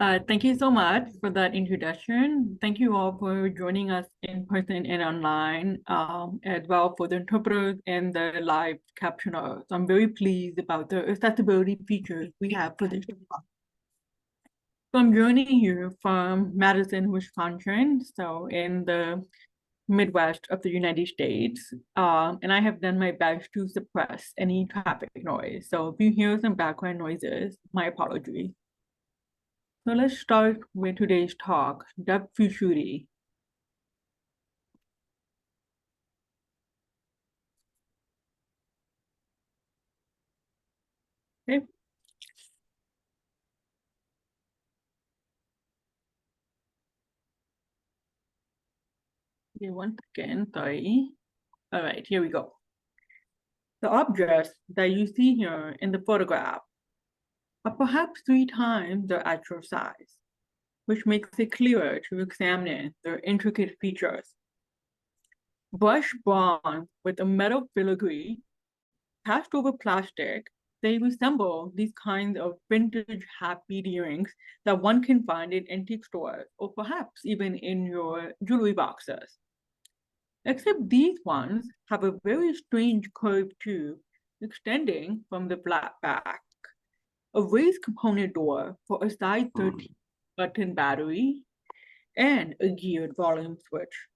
Thank you so much for that introduction. Thank you all for joining us in person and online, as well for the interpreters and the live captioners. I'm very pleased about the accessibility features we have for this talk. So I'm joining you from Madison, Wisconsin, so in the Midwest of the United States, and I have done my best to suppress any traffic noise. So if you hear some background noises, my apologies. So let's start with today's talk, Dovenfuturisme. Okay. Okay, one second, sorry. All right, here we go. The objects that you see here in the photograph are perhaps 3 times their actual size, which makes it clearer to examine their intricate features. Brushed bronze with a metal filigree cast over plastic, they resemble these kinds of vintage half bead earrings that one can find in antique stores or perhaps even in your jewelry boxes. Except these ones have a very strange curved tube extending from the flat back, a raised component door for a size 13 button battery, and a geared volume switch.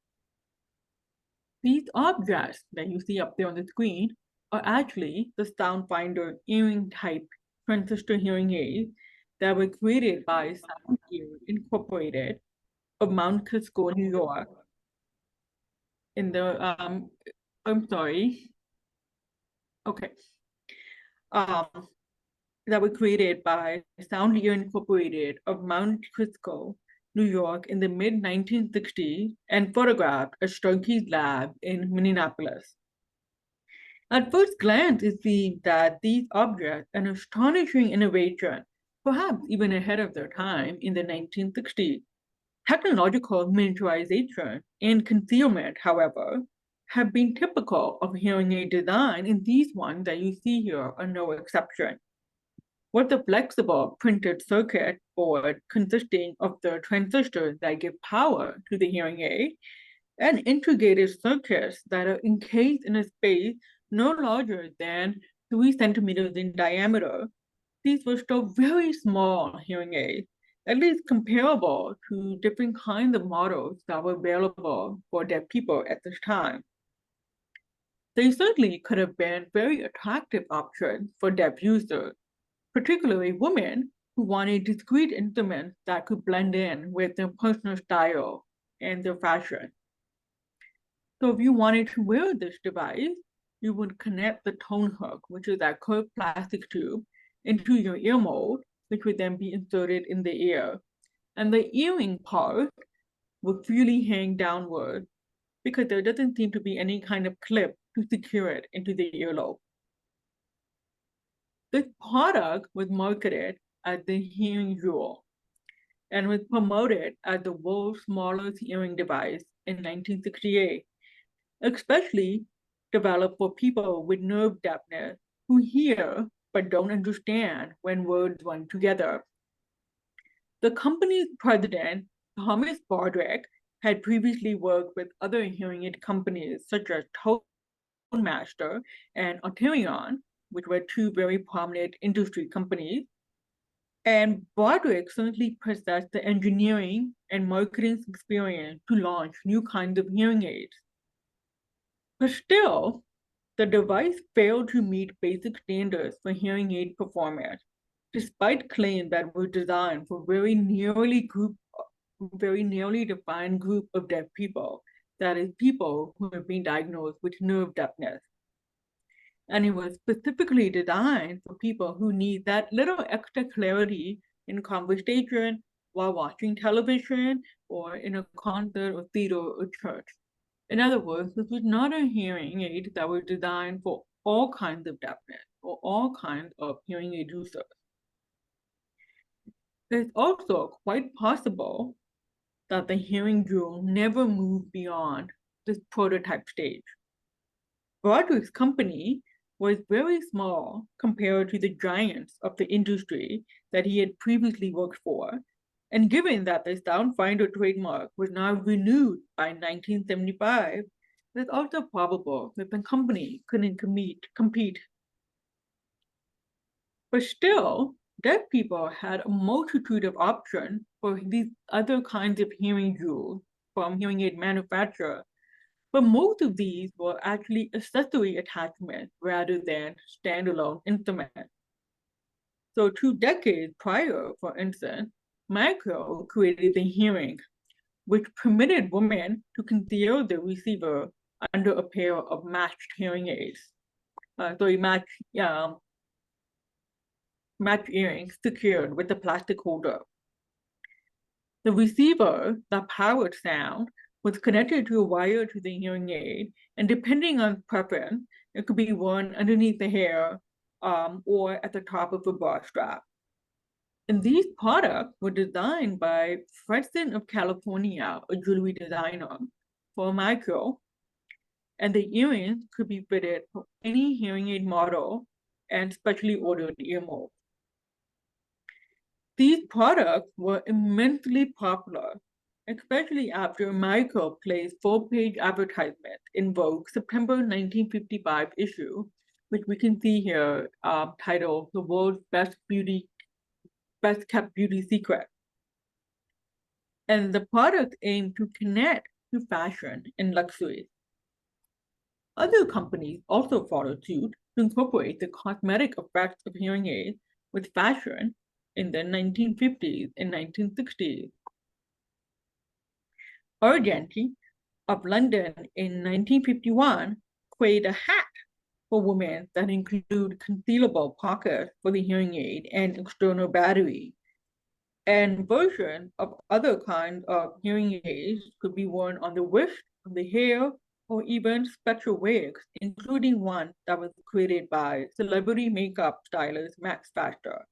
These objects that you see up there on the screen are actually the Soundfinder earring type transistor hearing aids that were created by Sound Incorporated of Mount Kisco, New York in the I'm sorry. Okay. Um that were created by Sound Incorporated of Mount Kisco, New York in the mid-1960s and photographed at Starkey's lab in Minneapolis. At first glance, it seems that these objects, an astonishing innovation, perhaps even ahead of their time in the 1960s. Technological miniaturization and concealment, however, have been typical of hearing aid design, and these ones that you see here are no exception. With a flexible printed circuit board consisting of the transistors that give power to the hearing aid and integrated circuits that are encased in a space no larger than 3 centimeters in diameter, these were still very small hearing aids, at least comparable to different kinds of models that were available for deaf people at this time. They certainly could have been very attractive options for deaf users, particularly women who wanted discrete instruments that could blend in with their personal style and their fashion. So if you wanted to wear this device, you would connect the tone hook, which is that curved plastic tube, into your ear mold, which would then be inserted in the ear. And the earring part would freely hang downward because there doesn't seem to be any kind of clip to secure it into the earlobe. This product was marketed as the hearing jewel and was promoted as the world's smallest hearing device in 1968, especially developed for people with nerve deafness who hear but don't understand when words run together. The company's president, Thomas Broderick, had previously worked with other hearing aid companies such as Tonemaster and Auterion, which were 2 very prominent industry companies. And Broderick certainly possessed the engineering and marketing experience to launch new kinds of hearing aids. But still, the device failed to meet basic standards for hearing aid performance, despite claims that were designed for very nearly defined group of deaf people, that is, people who have been diagnosed with nerve deafness. And it was specifically designed for people who need that little extra clarity in conversation while watching television or in a concert or theater or church. In other words, this was not a hearing aid that was designed for all kinds of deafness or all kinds of hearing aid users. It's also quite possible that the hearing jewel never moved beyond this prototype stage. Broderick's company was very small compared to the giants of the industry that he had previously worked for, And given that the sound finder trademark was now renewed by 1975, it's also probable that the company couldn't compete. But still, deaf people had a multitude of options for these other kinds of hearing jewels from hearing aid manufacturers, but most of these were actually accessory attachments rather than standalone instruments. So 2 decades prior, for instance, Micro created the hearing, which permitted women to conceal the receiver under a pair of matched hearing aids. Matched earrings secured with a plastic holder. The receiver that powered sound was connected to a wire to the hearing aid, and depending on preference, it could be worn underneath the hair or at the top of a bra strap. And these products were designed by Fredson of California, a jewelry designer, for Micro, and the earrings could be fitted for any hearing aid model and specially ordered ear molds. These products were immensely popular, especially after Micro placed full-page advertisements in Vogue's September 1955 issue, which we can see here, titled "The World's Best Kept Beauty Secret." And the product aimed to connect to fashion and luxury. Other companies also followed suit to incorporate the cosmetic effects of hearing aids with fashion in the 1950s and 1960s. Argenti of London in 1951 created a hat for women that include concealable pockets for the hearing aid and external battery. And versions of other kinds of hearing aids could be worn on the wrist, on the hair, or even special wigs, including one that was created by celebrity makeup stylist Max Factor.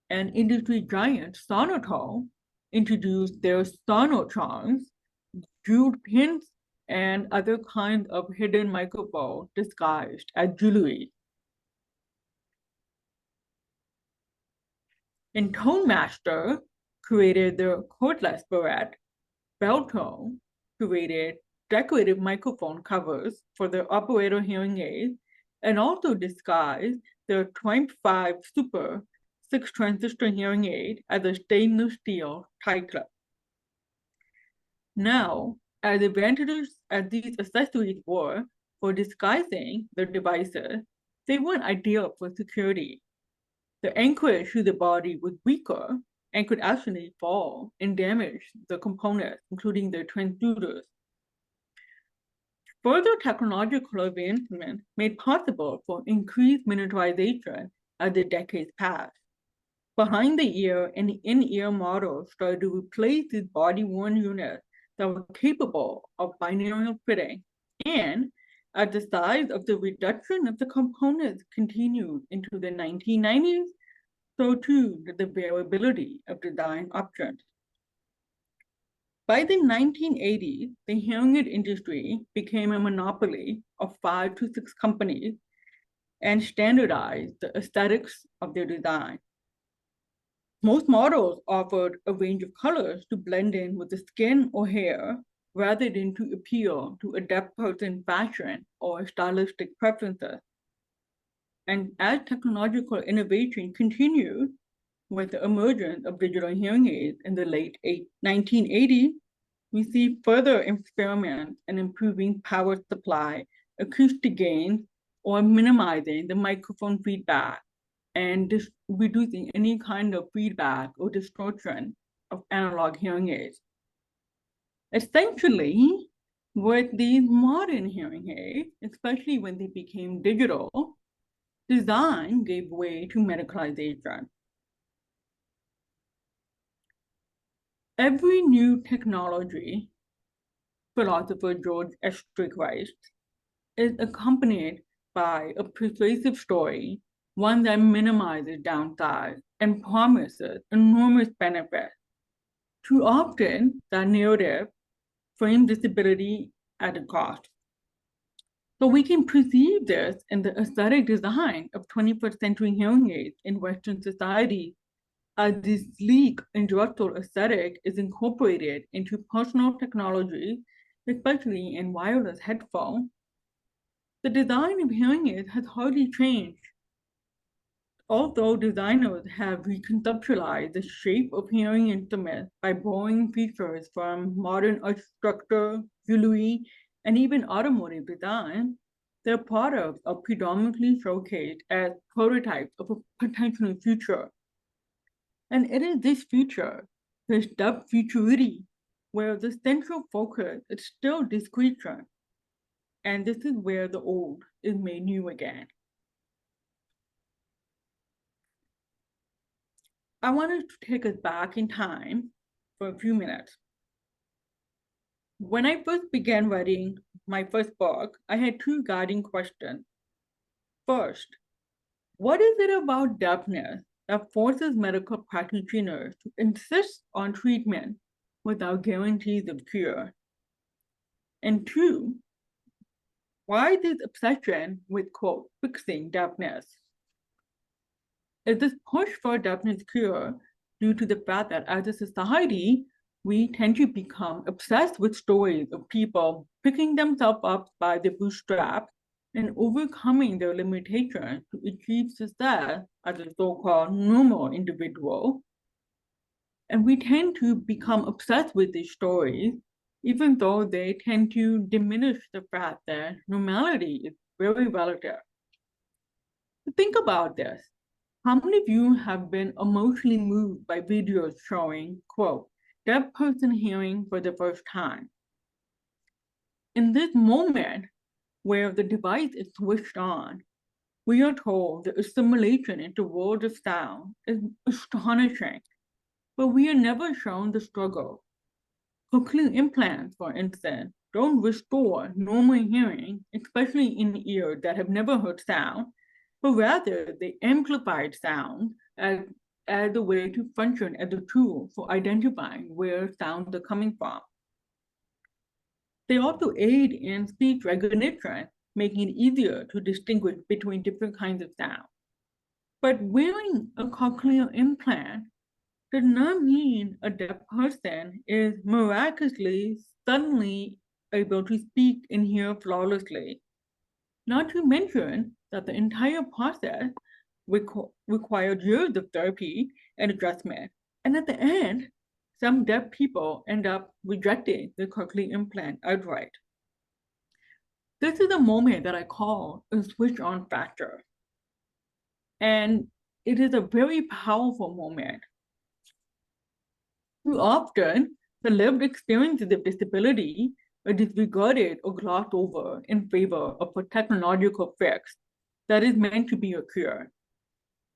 And industry giant Sonotone introduced their Sono charms, jeweled pins, and other kinds of hidden microphones disguised as jewelry. And Tonemaster created the cordless barrette. Beltone created decorative microphone covers for their operator hearing aids and also disguised their Triumph 5 Super 6-transistor hearing aid as a stainless steel tie clip. Now, as advantageous as these accessories were for disguising their devices, they weren't ideal for security. The anchorage to the body was weaker and could actually fall and damage the components, including their transducers. Further technological advancements made possible for increased miniaturization as the decades passed. Behind the ear and in-ear models started to replace these body-worn units that were capable of binary fitting, and as the size of the reduction of the components continued into the 1990s, so too did the variability of design options. By the 1980s, the hearing aid industry became a monopoly of 5 to 6 companies and standardized the aesthetics of their design. Most models offered a range of colors to blend in with the skin or hair rather than to appeal to a deaf person's fashion or stylistic preferences. And as technological innovation continued, with the emergence of digital hearing aids in the late 1980s, we see further experiments in improving power supply, acoustic gains, or minimizing the microphone feedback and reducing any kind of feedback or distortion of analog hearing aids. Essentially, with these modern hearing aids, especially when they became digital, design gave way to medicalization. Every new technology, philosopher George Estrick writes, is accompanied by a persuasive story, one that minimizes downside and promises enormous benefits. Too often, that narrative frames disability at a cost. So we can perceive this in the aesthetic design of 21st century hearing aids in Western society as this sleek industrial aesthetic is incorporated into personal technology, especially in wireless headphones, the design of hearing aids has hardly changed. Although designers have reconceptualized the shape of hearing instruments by borrowing features from modern architecture, jewelry, and even automotive design, their products are predominantly showcased as prototypes of a potential future. And it is this future, this Dovenfuturisme, where the central focus is still discretion. And this is where the old is made new again. I wanted to take us back in time for a few minutes. When I first began writing my first book, I had two guiding questions. First, what is it about deafness that forces medical practitioners to insist on treatment without guarantees of cure? And two, why this obsession with, quote, fixing deafness? Is this push for deafness cure due to the fact that as a society, we tend to become obsessed with stories of people picking themselves up by the bootstraps and overcoming their limitations to achieve success as a so-called normal individual? And we tend to become obsessed with these stories, even though they tend to diminish the fact that normality is very relative. So think about this. How many of you have been emotionally moved by videos showing, quote, deaf person hearing for the first time? In this moment, where the device is switched on, we are told the assimilation into world of sound is astonishing, but we are never shown the struggle. Cochlear implants, for instance, don't restore normal hearing, especially in ears that have never heard sound, but rather they amplified sound as a way to function as a tool for identifying where sounds are coming from. They also aid in speech recognition, making it easier to distinguish between different kinds of sound. But wearing a cochlear implant does not mean a deaf person is miraculously, suddenly able to speak and hear flawlessly. Not to mention that the entire process required years of therapy and adjustment. And at the end, some deaf people end up rejecting the cochlear implant outright. This is a moment that I call a switch on factor. And it is a very powerful moment. Too often, the lived experiences of disability are disregarded or glossed over in favor of a technological fix that is meant to be a cure.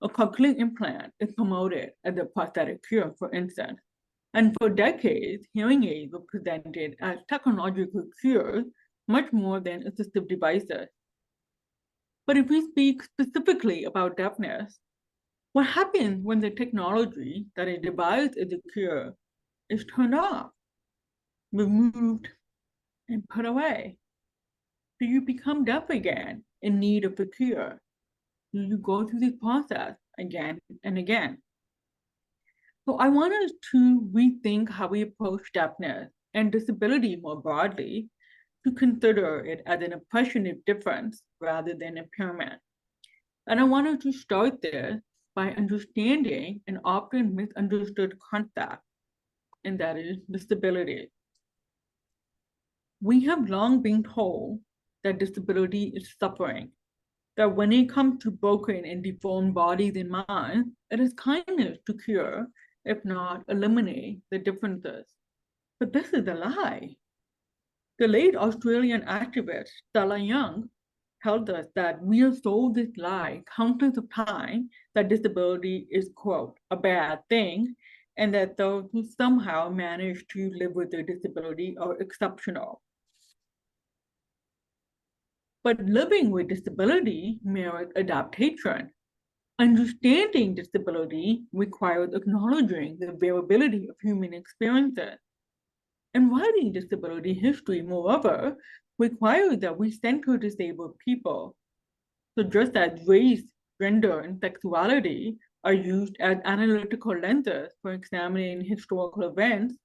A cochlear implant is promoted as a prosthetic cure, for instance, and for decades, hearing aids were presented as technological cures much more than assistive devices. But if we speak specifically about deafness, what happens when the technology that is devised as a cure is turned off, removed, and put away? Do you become deaf again in need of a cure? Do you go through this process again and again? So I want us to rethink how we approach deafness and disability more broadly, to consider it as an oppression of difference rather than impairment. And I wanted to start this by understanding an often misunderstood concept, and that is disability. We have long been told that disability is suffering, that when it comes to broken and deformed bodies and minds, it is kindness to cure, if not eliminate, the differences. But this is a lie. The late Australian activist Stella Young tells us that we are sold this lie countless of times that disability is, quote, a bad thing, and that those who somehow manage to live with their disability are exceptional. But living with disability merits adaptation. Understanding disability requires acknowledging the variability of human experiences. And writing disability history, moreover, requires that we center disabled people. So just as race, gender, and sexuality are used as analytical lenses for examining historical events,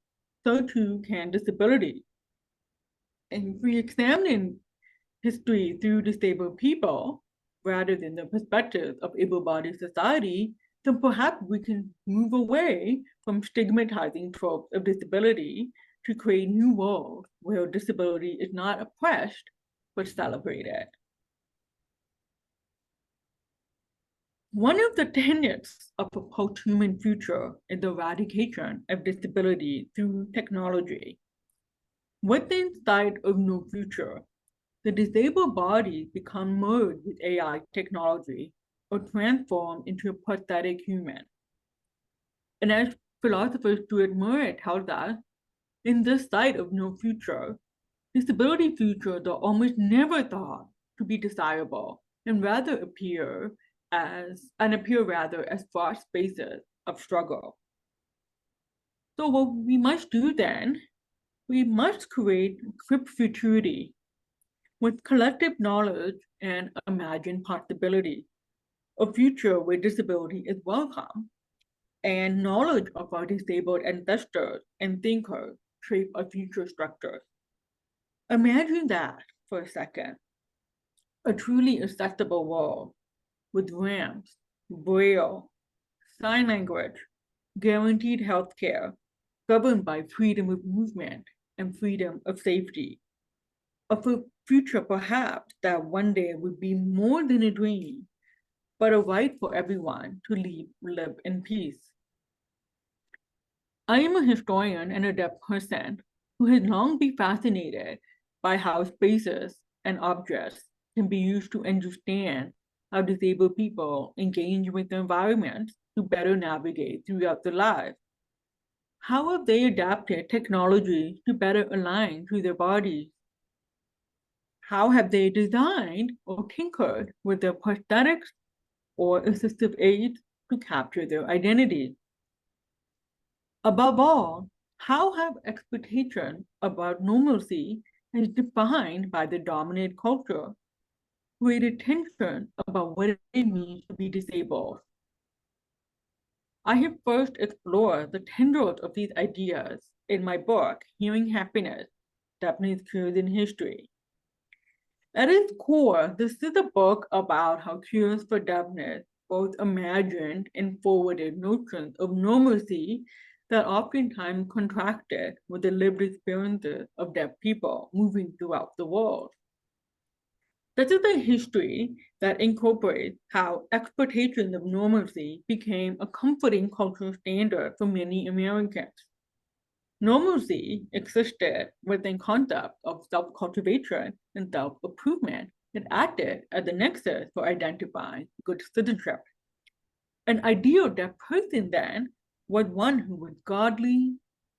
so too can disability. And if we examine history through disabled people, rather than the perspective of able-bodied society, then perhaps we can move away from stigmatizing tropes of disability to create new worlds where disability is not oppressed, but celebrated. One of the tenets of a post-human future is the eradication of disability through technology. Within sight of no future, the disabled bodies become merged with AI technology or transformed into a prosthetic human. And as philosopher Stuart Murray tells us, in this sight of no future, disability futures are almost never thought to be desirable and appear rather as fraught spaces of struggle. So what we must do then, we must create crip-futurity with collective knowledge and imagined possibility, a future where disability is welcome, and knowledge of our disabled ancestors and thinkers shape our future structures. Imagine that for a second, a truly accessible world with ramps, braille, sign language, guaranteed healthcare, governed by freedom of movement and freedom of safety. Of a future perhaps that one day would be more than a dream, but a right for everyone to live in peace. I am a historian and a deaf person who has long been fascinated by how spaces and objects can be used to understand how disabled people engage with the environment to better navigate throughout their lives. How have they adapted technology to better align to their bodies? How have they designed or tinkered with their prosthetics or assistive aids to capture their identity? Above all, how have expectations about normalcy as defined by the dominant culture created tension about what it means to be disabled? I have first explored the tendrils of these ideas in my book, Hearing Happiness, Deafness Cures in History. At its core, this is a book about how cures for deafness both imagined and forwarded notions of normalcy that oftentimes contracted with the lived experiences of deaf people moving throughout the world. This is a history that incorporates how expectations of normalcy became a comforting cultural standard for many Americans. Normalcy existed within concepts of self-cultivation and self-improvement that acted as the nexus for identifying good citizenship. An ideal deaf person then was one who was godly,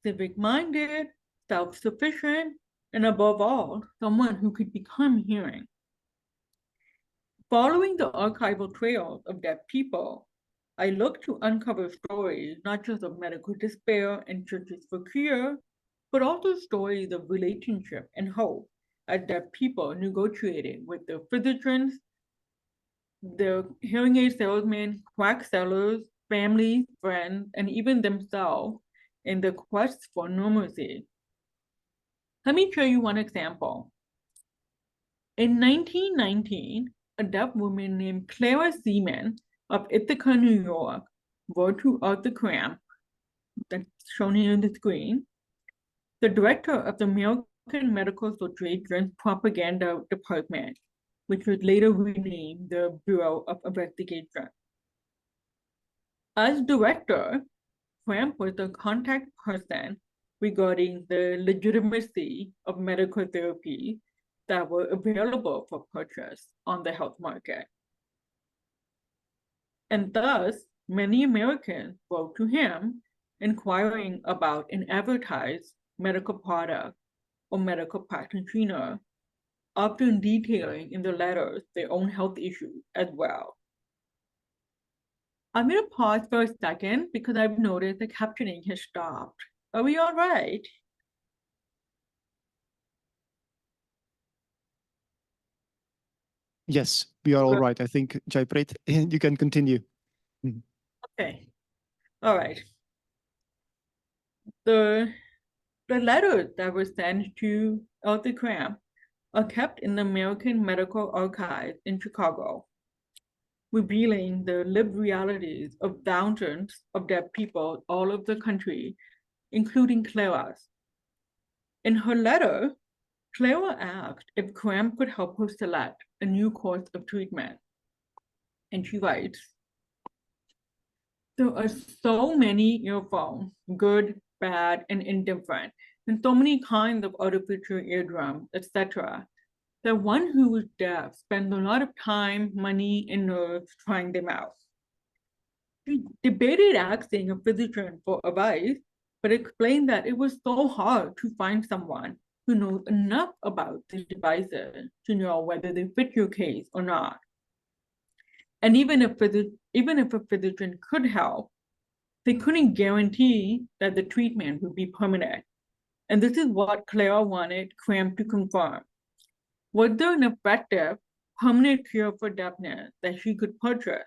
civic-minded, self-sufficient, and above all, someone who could become hearing. Following the archival trails of deaf people, I look to uncover stories not just of medical despair and searches for cure, but also stories of relationship and hope as deaf people negotiating with their physicians, their hearing aid salesmen, quack sellers, families, friends, and even themselves in the quest for normalcy. Let me show you one example. In 1919, a deaf woman named Clara Seaman of Ithaca, New York, wrote to Arthur Cramp, that's shown here on the screen, the director of the American Medical Association's propaganda department, which was later renamed the Bureau of Investigation. As director, Cramp was the contact person regarding the legitimacy of medical therapies that were available for purchase on the health market. And thus, many Americans wrote to him inquiring about an advertised medical product or medical practitioner, often detailing in the letters their own health issues as well. I'm going to pause for a second because I've noticed the captioning has stopped. Are we all right? Yes, we are all right. I think, Jaipreet, you can continue. Okay, Okay. All right. The letters that were sent to Arthur Cramp are kept in the American Medical Archive in Chicago, revealing the lived realities of thousands of deaf people all over the country, including Clara's. In her letter, Clara asked if Cramp could help her select a new course of treatment. And she writes, there are so many earphones, good, bad, and indifferent, and so many kinds of artificial eardrums, etc., that one who is deaf spends a lot of time, money, and nerves trying them out. She debated asking a physician for advice, but explained that it was so hard to find someone who knows enough about these devices to know whether they fit your case or not. And even if a physician could help, they couldn't guarantee that the treatment would be permanent. And this is what Clara wanted Cramp to confirm. Was there an effective, permanent cure for deafness that she could purchase?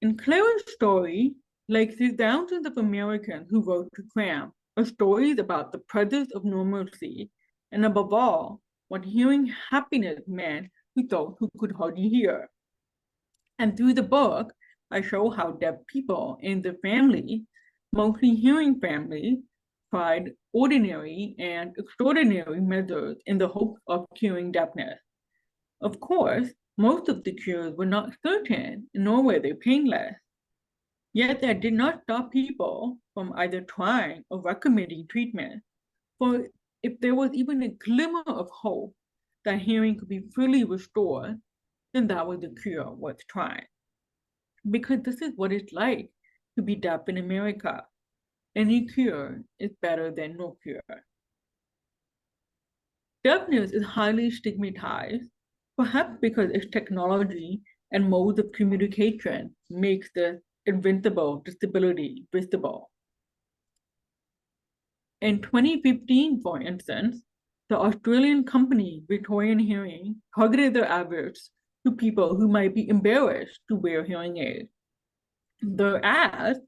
In Clara's story, like the thousands of Americans who wrote to Cramp, are stories about the presence of normalcy, and above all, what hearing happiness meant to those who could hardly hear. And through the book, I show how deaf people and their family, mostly hearing families, tried ordinary and extraordinary measures in the hope of curing deafness. Of course, most of the cures were not certain, nor were they painless. Yet that did not stop people from either trying or recommending treatment. For if there was even a glimmer of hope that hearing could be fully restored, then that was the cure worth trying. Because this is what it's like to be deaf in America. Any cure is better than no cure. Deafness is highly stigmatized, perhaps because its technology and modes of communication makes the invincible disability visible. In 2015, for instance, the Australian company Victorian Hearing targeted their adverts to people who might be embarrassed to wear hearing aids. The ad,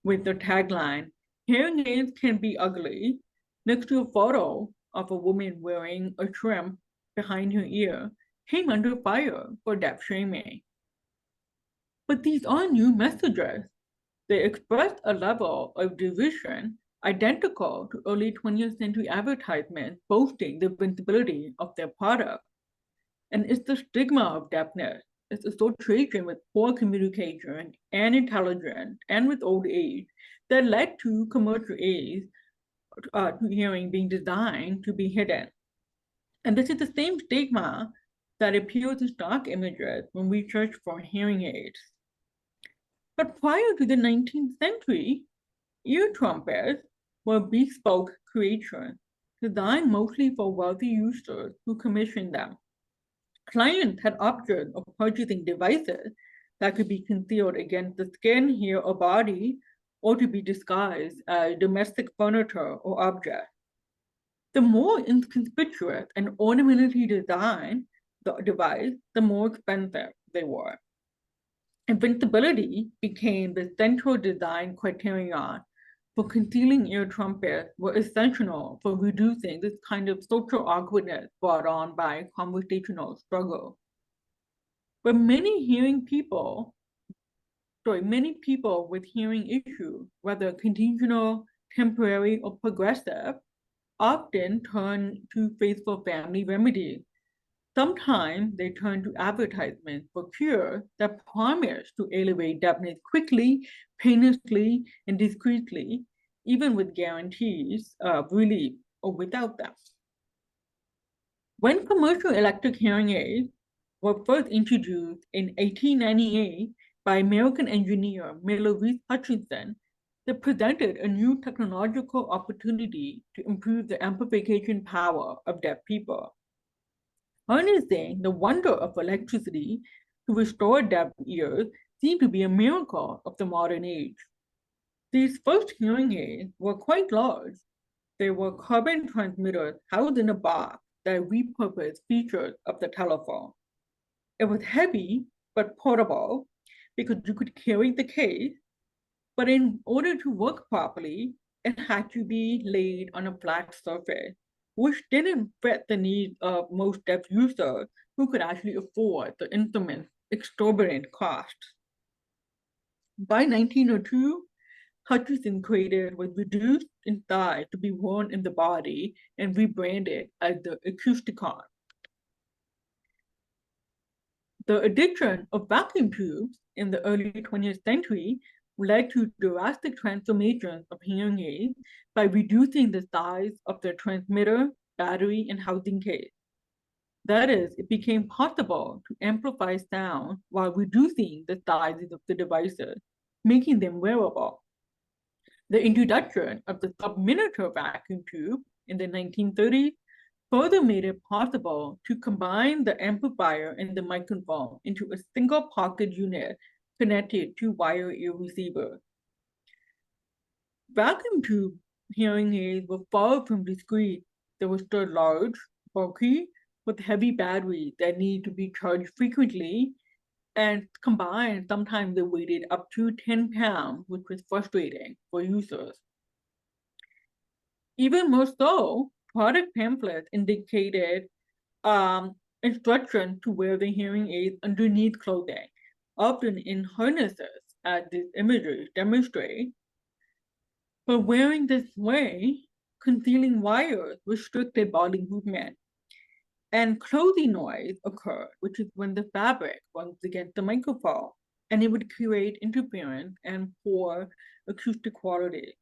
with the tagline, "Hearing aids can be ugly," next to a photo of a woman wearing a shrimp behind her ear, came under fire for deaf shaming. But these are new messages. They express a level of derision identical to early 20th century advertisements boasting the invincibility of their product. And it's the stigma of deafness, its association with poor communication and intelligence and with old age that led to commercial aids to hearing being designed to be hidden. And this is the same stigma that appears in stock images when we search for hearing aids. But prior to the 19th century, ear trumpets were bespoke creations designed mostly for wealthy users who commissioned them. Clients had options of purchasing devices that could be concealed against the skin, hair, or body, or to be disguised as domestic furniture or objects. The more inconspicuous and ornamentally designed the device, the more expensive they were. Invincibility became the central design criterion for concealing ear trumpets were essential for reducing this kind of social awkwardness brought on by conversational struggle. But many people with hearing issues, whether contingent, temporary, or progressive, often turn to faithful family remedies. Sometimes they turn to advertisements for cures that promise to elevate deafness quickly, painlessly, and discreetly, even with guarantees of relief or without them. When commercial electric hearing aids were first introduced in 1898 by American engineer Miller Reese Hutchinson, they presented a new technological opportunity to improve the amplification power of deaf people. Harnessing the wonder of electricity to restore deaf ears seemed to be a miracle of the modern age. These first hearing aids were quite large. They were carbon transmitters housed in a box that repurposed features of the telephone. It was heavy but portable because you could carry the case, but in order to work properly, it had to be laid on a flat surface, which didn't fit the needs of most deaf users who could actually afford the instrument's exorbitant costs. By 1902, Hutchinson created was reduced in size to be worn in the body and rebranded as the Acousticon. The addition of vacuum tubes in the early 20th century led to drastic transformations of hearing aids by reducing the size of their transmitter, battery, and housing case. That is, it became possible to amplify sound while reducing the sizes of the devices, making them wearable. The introduction of the sub-miniature vacuum tube in the 1930s further made it possible to combine the amplifier and the microphone into a single pocket unit connected to wire ear receiver. Vacuum tube hearing aids were far from discreet. They were still large, bulky, with heavy batteries that needed to be charged frequently, and combined, sometimes they weighed up to 10 pounds, which was frustrating for users. Even more so, product pamphlets indicated instructions to wear the hearing aids underneath clothing, often in harnesses, as these images demonstrate. But wearing this way, concealing wires restricted body movement, and clothing noise occurred, which is when the fabric runs against the microphone, and it would create interference and poor acoustic quality.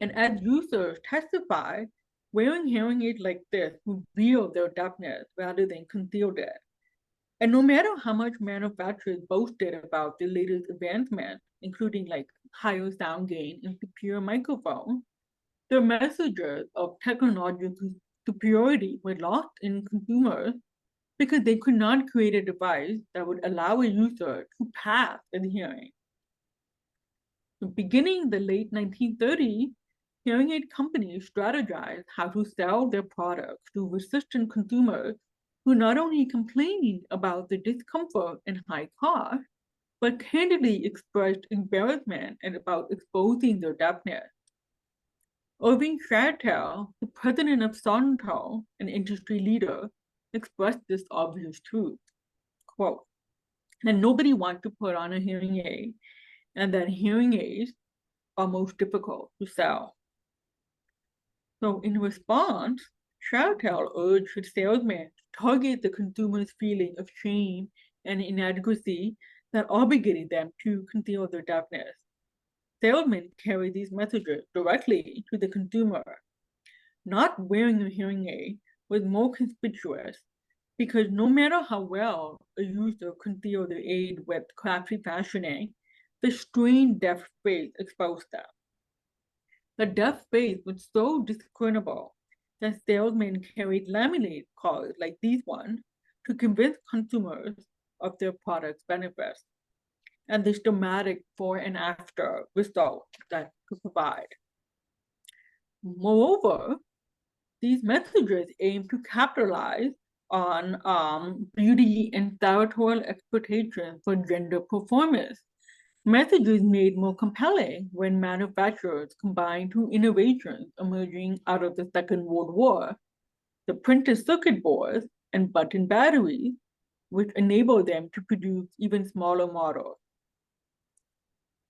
And as users testified, wearing hearing aids like this revealed their deafness rather than concealed it. And no matter how much manufacturers boasted about the latest advancements, including like higher sound gain and superior microphones, their messages of technological superiority were lost in consumers because they could not create a device that would allow a user to pass the hearing. So beginning the late 1930s, hearing aid companies strategized how to sell their products to resistant consumers who not only complained about the discomfort and high cost, but candidly expressed embarrassment and about exposing their deafness. Irving Schatel, the president of Sonto, an industry leader, expressed this obvious truth, quote, that nobody wants to put on a hearing aid and that hearing aids are most difficult to sell. So in response, Schatel urged his salesman to target the consumer's feeling of shame and inadequacy that obligated them to conceal their deafness. Salesmen carry these messages directly to the consumer. Not wearing a hearing aid was more conspicuous because no matter how well a user concealed the aid with crafty fashioning, the strained deaf face exposed them. The deaf face was so discernible that salesmen carried laminated cards like these ones to convince consumers of their product's benefits and this dramatic before and after result that could provide. Moreover, these messages aim to capitalize on beauty and territorial exploitation for gender performance. Messages made more compelling when manufacturers combined two innovations emerging out of the Second World War, the printed circuit boards and button batteries, which enabled them to produce even smaller models.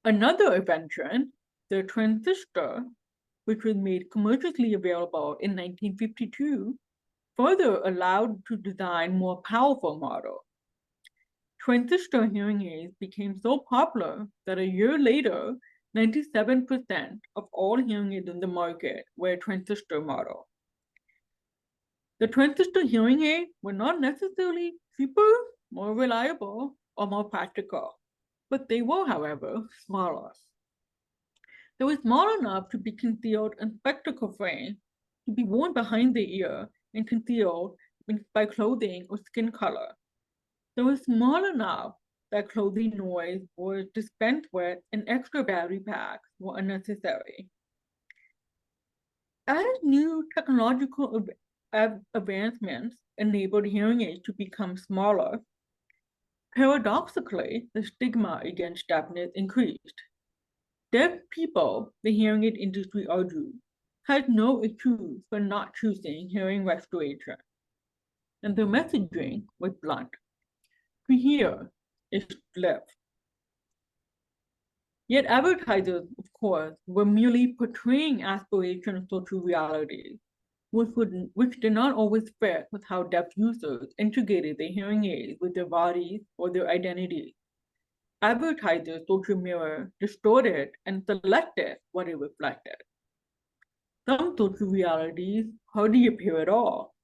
Another invention, the transistor, which was made commercially available in 1952, further allowed to design more powerful models. Transistor hearing aids became so popular that a year later, 97% of all hearing aids in the market were transistor models. The transistor hearing aids were not necessarily cheaper, more reliable, or more practical, but they were, however, smaller. They were small enough to be concealed in spectacle frames, to be worn behind the ear and concealed by clothing or skin color. They were small enough that clothing noise was dispensed with and extra battery packs were unnecessary. As new technological advancements enabled hearing aids to become smaller, Paradoxically, the stigma against deafness increased. Deaf people, the hearing aid industry argued, had no excuse for not choosing hearing restoration, and the messaging was blunt. To hear is to live. Yet advertisers, of course, were merely portraying aspirational social realities, which did not always fit with how deaf users integrated their hearing aids with their bodies or their identities. Advertisers' social mirror distorted and selected what it reflected. Some social realities hardly appear at all.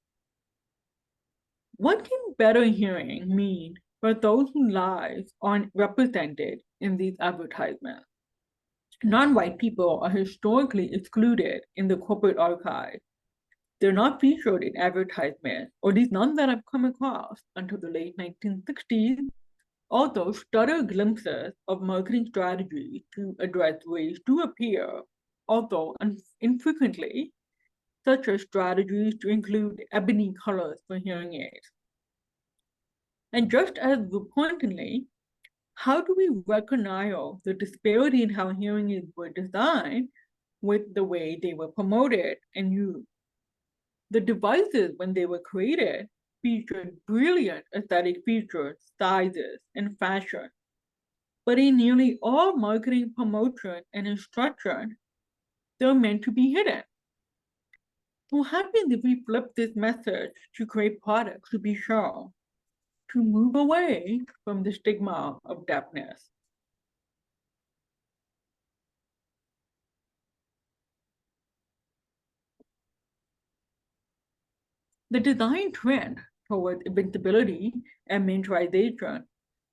What can better hearing mean for those whose lives aren't represented in these advertisements? Non-white people are historically excluded in the corporate archive. They're not featured in advertisements, or at least none that I've come across until the late 1960s, although stutter glimpses of marketing strategies to address race do appear, although infrequently, such as strategies to include ebony colors for hearing aids. And just as importantly, how do we reconcile the disparity in how hearing aids were designed with the way they were promoted and used? The devices, when they were created, featured brilliant aesthetic features, sizes, and fashion. But in nearly all marketing promotion and instruction, they're meant to be hidden. What happens if we flip this message to create products to be shown, to move away from the stigma of deafness? The design trend towards invincibility and miniaturization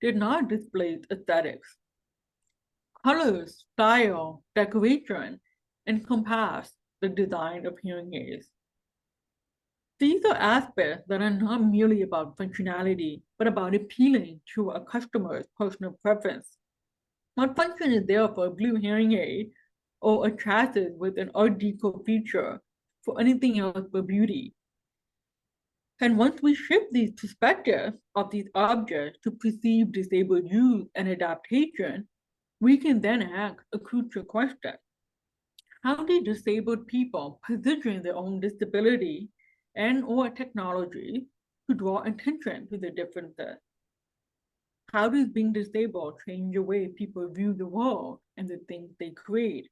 did not displace aesthetics. Colors, style, decoration encompass the design of hearing aids. These are aspects that are not merely about functionality, but about appealing to a customer's personal preference. What function is there for a blue hearing aid or a chassis with an Art Deco feature for anything else but beauty? And once we shift these perspectives of these objects to perceive disabled use and adaptation, we can then ask a crucial question. How do disabled people position their own disability and or technology to draw attention to the differences? How does being disabled change the way people view the world and the things they create?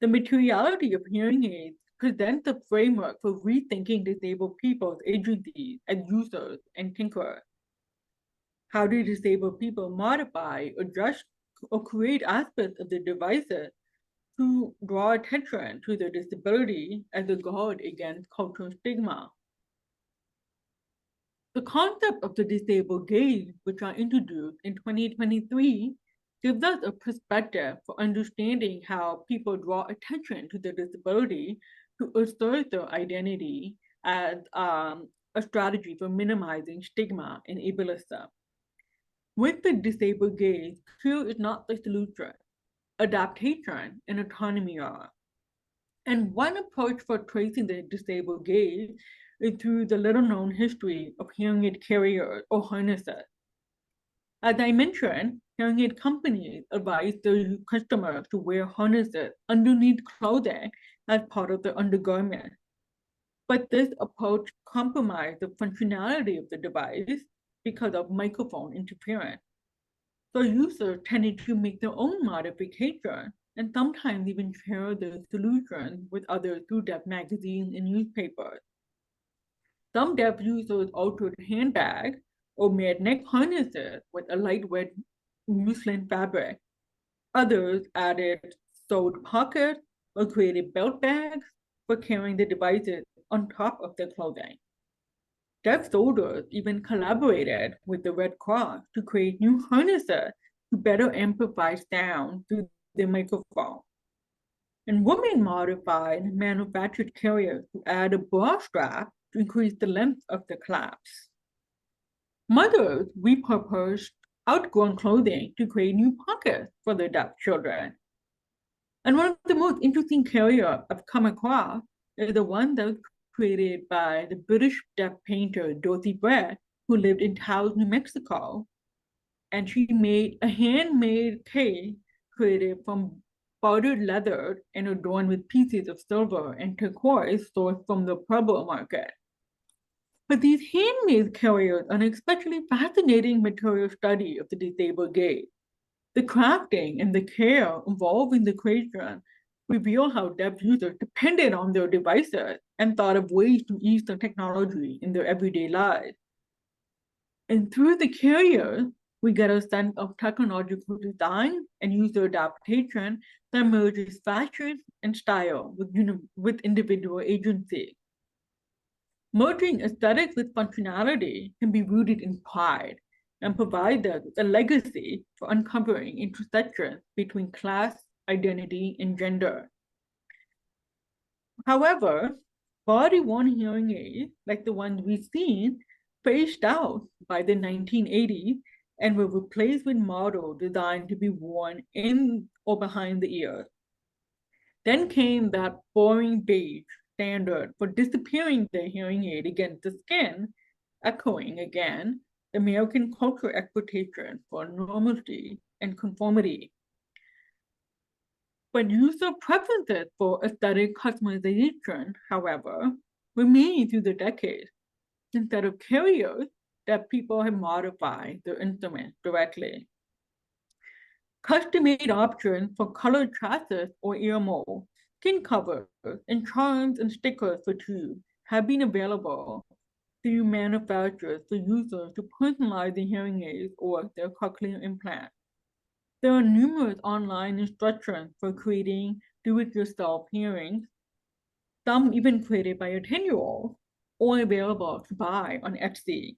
The materiality of hearing aids presents a framework for rethinking disabled people's agencies as users and thinkers. How do disabled people modify, adjust, or create aspects of the devices to draw attention to their disability as a guard against cultural stigma? The concept of the disabled gaze, which I introduced in 2023, gives us a perspective for understanding how people draw attention to their disability to assert their identity as a strategy for minimizing stigma and ableism. With the disabled gaze, fear is not the solution. Adaptation and autonomy are. And one approach for tracing the disabled gaze is through the little-known history of hearing aid carriers or harnesses. As I mentioned, hearing aid companies advise their customers to wear harnesses underneath clothing as part of their undergarment. But this approach compromised the functionality of the device because of microphone interference. So users tended to make their own modifications and sometimes even share their solutions with others through deaf magazines and newspapers. Some deaf users altered handbags or made neck harnesses with a lightweight muslin fabric. Others added sewed pockets or created belt bags for carrying the devices on top of their clothing. Deaf soldiers even collaborated with the Red Cross to create new harnesses to better amplify sound through the microphone. And women modified manufactured carriers to add a bra strap to increase the length of the clasps. Mothers repurposed outgrown clothing to create new pockets for their deaf children. And one of the most interesting carriers I've come across is the one that was created by the British deaf painter Dorothy Brett who lived in Taos, New Mexico, and she made a handmade case created from powdered leather and adorned with pieces of silver and turquoise sourced from the Pueblo market. But these handmade carriers are an especially fascinating material study of the disabled gaze. The crafting and the care involved in the creation reveal how deaf users depended on their devices and thought of ways to ease the technology in their everyday lives. And through the carriers, we get a sense of technological design and user adaptation that merges fashion and style with individual agency. Merging aesthetics with functionality can be rooted in pride and provide us with a legacy for uncovering intersections between class, identity, and gender. However, body-worn hearing aids, like the ones we've seen, phased out by the 1980s and were replaced with models designed to be worn in or behind the ear. Then came that boring beige standard for disappearing the hearing aid against the skin, echoing again the American cultural expectation for normalcy and conformity. But user preferences for aesthetic customization, however, remain through the decades. Instead of carriers, that people have modified their instruments directly. Custom-made options for colored chassis or ear molds, skin covers, and charms and stickers for tubes have been available through manufacturers for users to personalize the hearing aids or their cochlear implant. There are numerous online instructions for creating do-it-yourself hearings, some even created by a 10-year-old, or available to buy on Etsy.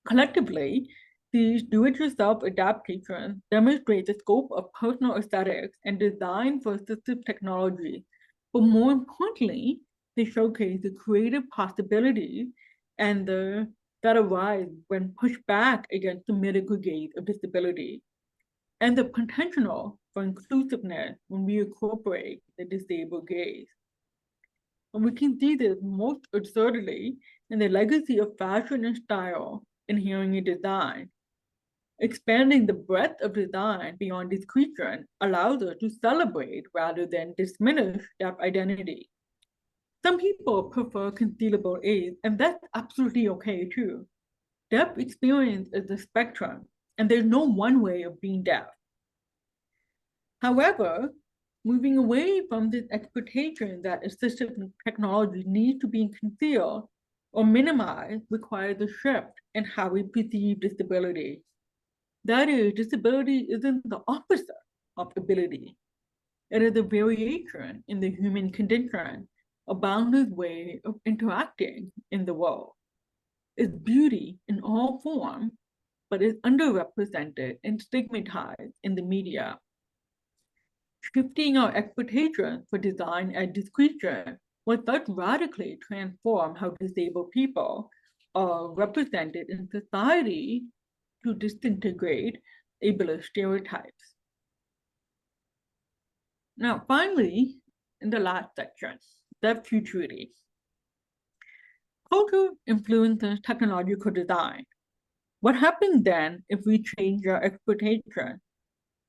Collectively, these do-it-yourself adaptations demonstrate the scope of personal aesthetics and design for assistive technology, but more importantly, they showcase the creative possibilities and that arise when pushed back against the medical gaze of disability, and the potential for inclusiveness when we incorporate the disabled gaze. And we can see this most absurdly in the legacy of fashion and style in hearing aid design. Expanding the breadth of design beyond discretion allows us to celebrate rather than diminish deaf identity. Some people prefer concealable aids, and that's absolutely okay too. Deaf experience is a spectrum, and there's no one way of being deaf. However, moving away from this expectation that assistive technology needs to be concealed or minimized requires a shift in how we perceive disability. That is, disability isn't the opposite of ability. It is a variation in the human condition, a boundless way of interacting in the world. It's beauty in all forms, but is underrepresented and stigmatized in the media. Shifting our expectations for design and discretion will thus radically transform how disabled people are represented in society to disintegrate ableist stereotypes. Now, finally, in the last section, the futurity. Culture influences technological design. What happens then if we change our expectations?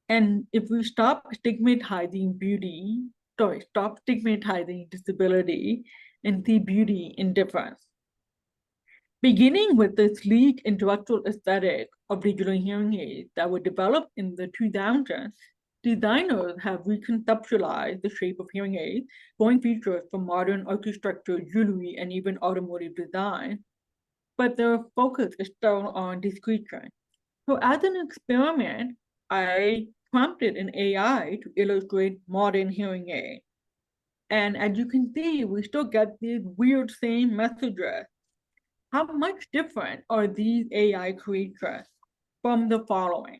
And if we stop stigmatizing disability and see beauty in difference? Beginning with the sleek intellectual aesthetic of digital hearing aids that were developed in the 2000s, designers have reconceptualized the shape of hearing aids, going features from modern architecture, jewelry, and even automotive design. But their focus is still on discretion. So as an experiment, I prompted an AI to illustrate modern hearing aid. And as you can see, we still get these weird same messages. How much different are these AI creatures from the following?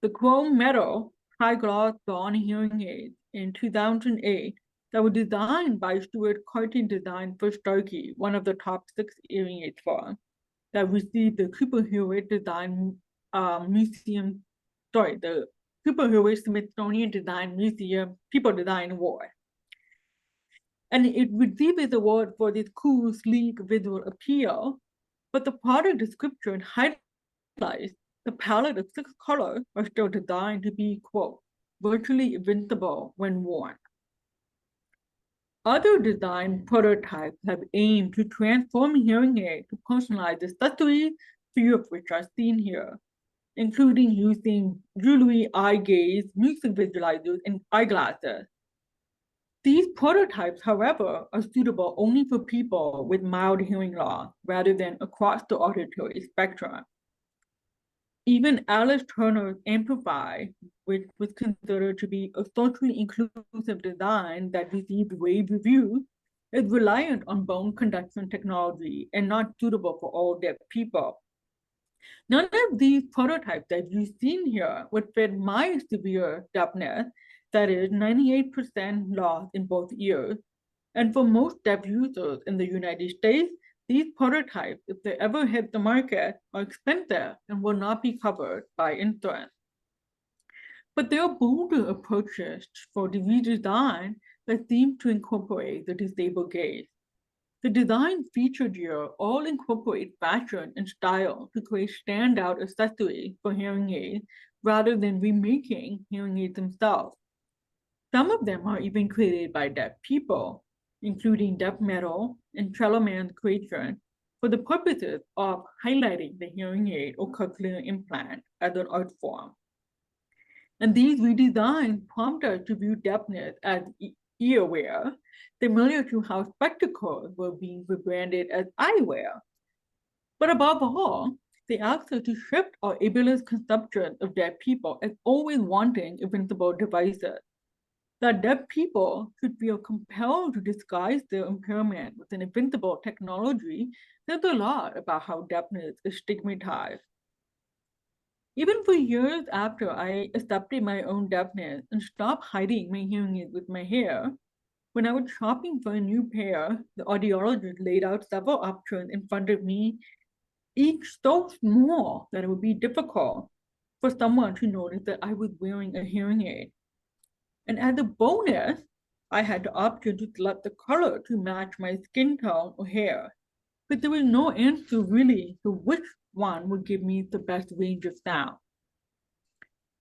The chrome metal high-gloss Dawn hearing aids in 2008 that were designed by Stuart Carton Design for Starkey, one of the top 6 hearing aid firms, that received the Cooper-Hewitt Design the Cooper-Hewitt Smithsonian Design Museum People Design Award. And it received this award for this cool, sleek visual appeal, but the product description highlights the palette of 6 colors are still designed to be, quote, virtually invincible when worn. Other design prototypes have aimed to transform hearing aid to personalized accessories, few of which are seen here, including using jewelry, eye gaze, music visualizers, and eyeglasses. These prototypes, however, are suitable only for people with mild hearing loss rather than across the auditory spectrum. Even Alice Turner's Amplify, which was considered to be a socially inclusive design that received rave reviews, is reliant on bone conduction technology and not suitable for all deaf people. None of these prototypes that you've seen here would fit my severe deafness, that is 98% loss in both ears. And for most deaf users in the United States, these prototypes, if they ever hit the market, are expensive and will not be covered by insurance. But there are bolder approaches for the redesign that seem to incorporate the disabled gaze. The designs featured here all incorporate fashion and style to create standout accessories for hearing aids rather than remaking hearing aids themselves. Some of them are even created by deaf people, including deaf metal and Trelloman's creation, for the purposes of highlighting the hearing aid or cochlear implant as an art form. And these redesigns prompt us to view deafness as earwear, similar to how spectacles were being rebranded as eyewear. But above all, they ask us to shift our ableist conception of deaf people as always wanting invincible devices. That deaf people should feel compelled to disguise their impairment with an invincible technology says a lot about how deafness is stigmatized. Even for years after I accepted my own deafness and stopped hiding my hearing aids with my hair, when I was shopping for a new pair, the audiologist laid out several options in front of me, each so small that it would be difficult for someone to notice that I was wearing a hearing aid. And as a bonus, I had the option to select the color to match my skin tone or hair, but there was no answer really to which one would give me the best range of sound.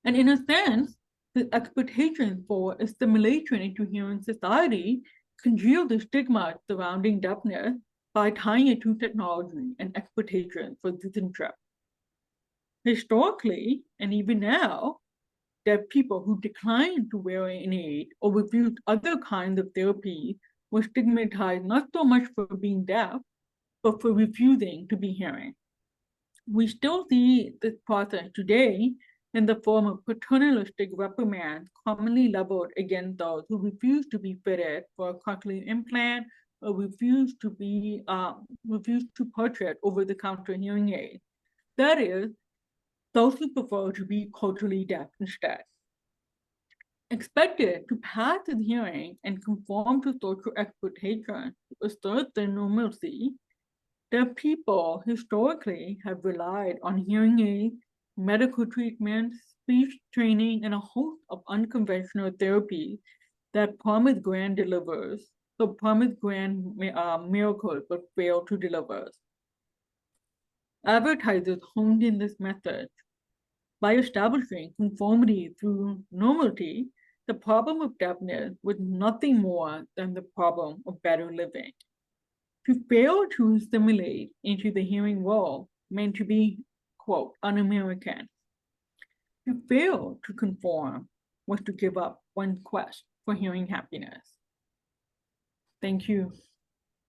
And in a sense, the expectation for assimilation into hearing society congealed the stigma surrounding deafness by tying it to technology and expectations for citizenship. Historically, and even now, deaf people who declined to wear an aid or refused other kinds of therapy were stigmatized not so much for being deaf, but for refusing to be hearing. We still see this process today in the form of paternalistic reprimands commonly leveled against those who refuse to be fitted for a cochlear implant or refuse to purchase over-the-counter hearing aids. That is, those who prefer to be culturally deaf instead. Expected to pass as hearing and conform to social expectations to assert their normalcy, deaf people historically have relied on hearing aids, medical treatments, speech training, and a host of unconventional therapies that promise grand miracles but fail to deliver. Advertisers honed in this message. By establishing conformity through normality, the problem of deafness was nothing more than the problem of better living. To fail to assimilate into the hearing world meant to be, quote, un-American. To fail to conform was to give up one's quest for hearing happiness. Thank you.